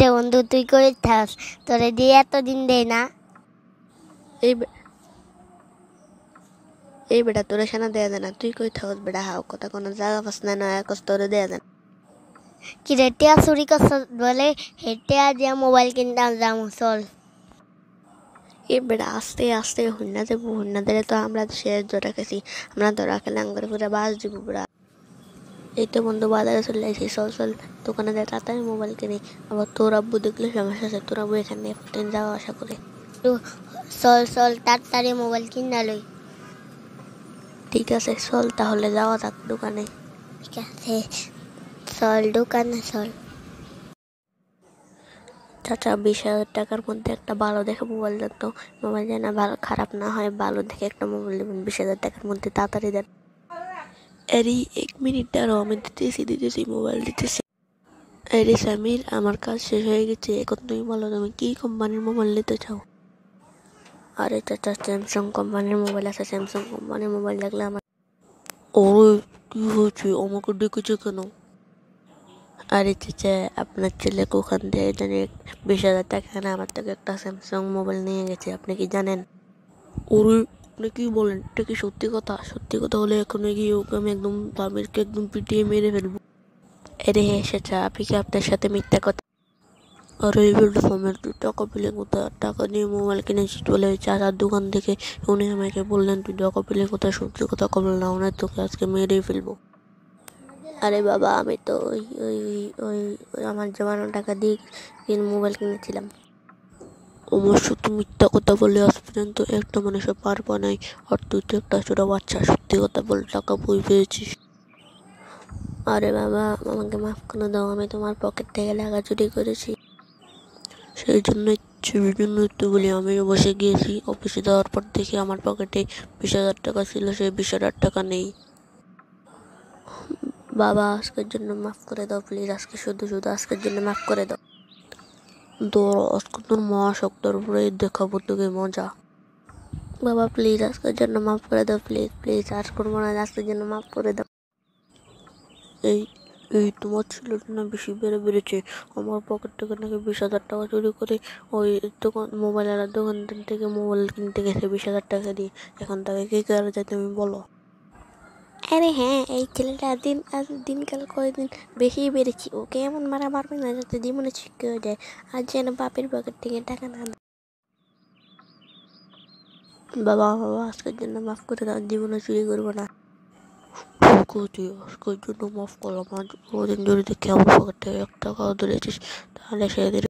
যে বন্ধু তুই কই থাস, তোরে দিয়ে এতদিন দেয় না। এই এই বেটা তোরে সেনা দেয়া দেয় না, তুই কই থাকস বেটা? হাও কথা কোনো জায়গা পাস না, নয়া কস তোরে দেয়া দেন। কিরে টিয়া চুরি করছ বলে, হেটিয়া দিয়া মোবাইল কিনতে যাম চল। এই বেটা আস্তে আস্তে হন্যা দেবো, হন্যা দিলে তো আমরা শেষ ধরা খেছি, আমরা ধরা খেলে আঙ্গারে পুরা বাস দিব বেড়া। এই তো বন্ধু বাজারে চলে আসি, চল চল দোকানে যাই তাড়াতাড়ি মোবাইল কিনি। আবার তোর আব্বু দেখলে সমস্যা আছে, তোর আব্বু এখানে প্রতিদিন যাওয়া আসা করে। চল চল তাড়াতাড়ি মোবাইল কিনা লই। ঠিক আছে চল তাহলে যাওয়া যাক দোকানে। ঠিক আছে চল দোকানে চল। চাচা 20,000 টাকার মধ্যে একটা ভালো দেখে মোবাইল দেন তো। মোবাইল যেন ভালো খারাপ না হয়, ভালো দেখে একটা মোবাইল দেবেন 20,000 টাকার মধ্যে, তাড়াতাড়ি দেন। এরি 1 মিনিট দাঁড়াও, আমি দিতেছি মোবাইল দিতেছি। এরি সামির, আমার কাজ শেষ হয়ে গেছে, এখন তুমি বলো তুমি কি কোম্পানির মোবাইল নিতে চাও? আরে চাচা স্যামসাং কোম্পানির মোবাইল আছে, স্যামসাং কোম্পানির মোবাইল লাগলে আমার। ওরে কি হয়েছে, আমাকে ডেকেছে কেন? আরে চাচা আপনার ছেলে ওখান থেকে জানি 20,000 টাকা না আমার থেকে একটা স্যামসাং মোবাইল নিয়ে গেছে, আপনি কি জানেন? ওরে আপনি কি বলেন, এটা কি সত্যি কথা? সত্যি কথা হলে এখন গিয়ে ওকে আমি একদম তামিরকে একদম পিটিয়ে মেরে ফেলবো। আরে হ্যাঁ চাচা, আপনি কি আপনার সাথে মিথ্যা কথা? আরে এই প্ল্যাটফর্মের তুই টাকা পেলে কোথায়? টাকা দিয়ে মোবাইল কিনেছিস বলে চাচার দোকান থেকে উনি আমাকে বললেন তুই টাকা পেলে কোথায়, সত্যি কথা কবল না, ওনার তোকে আজকে মেরেই ফেলবো। আরে বাবা আমি তো ওই ওই ওই ওই আমার জমানো টাকা দিয়ে মোবাইল কিনেছিলাম। আমার সাথে মিথ্যা কথা বলে আজ পর্যন্ত একটা মানুষের পারবা নাই, আর তুই তো একটা ছোট বাচ্চা, সত্যি কথা বলে টাকা বই পেয়েছিস। আরে বাবা আমাকে মাফ করে দাও, আমি তোমার পকেট থেকে টাকা চুরি করেছি, সেই জন্য তো বলি। আমি বসে গিয়েছি, অফিসে যাওয়ার পর দেখি আমার পকেটে 20,000 টাকা ছিল, সেই 20,000 টাকা নেই। বাবা আজকের জন্য মাফ করে দাও প্লিজ, আজকে শুধু শুধু আজকের জন্য মাফ করে দাও। ধরো আজকে তোর মহাশক্তর উপরে দেখাবো তোকে মজা। বাবা প্লিজ আজকের জন্য মাফ করে দাও, প্লিজ প্লিজ আর করবো না, আজকের জন্য মাফ করে দাও। এই এই তোমার ছেলেটা না বেশি বেড়েছে, আমার পকেট থেকে নাকি 20,000 টাকা চুরি করে ওই দোকান মোবাইলের দোকানদার থেকে মোবাইল কিনতে গেছে 20,000 টাকা দিয়ে। এখন তাকে কী করা যায় তুমি বলো? আরে হ্যাঁ এই ছেলেটা দিনকাল কয়েকদিন বেশি বেড়েছি, ওকে এমন মারা মারবে না যাতে জীবনে শিক্ষা হয়ে যায়, আর যেন বাপের পকেট থেকে টাকা না দেয়। বাবা বাবা আজকের জন্য মাফ করে দাও, জীবনে চুরি করবো না। আজকের জন্য মাফ করলাম, আর ওদিন যদি দেখি আমার পকেট থেকে 1 টাকাও ধরেছিস তাহলে সেদিন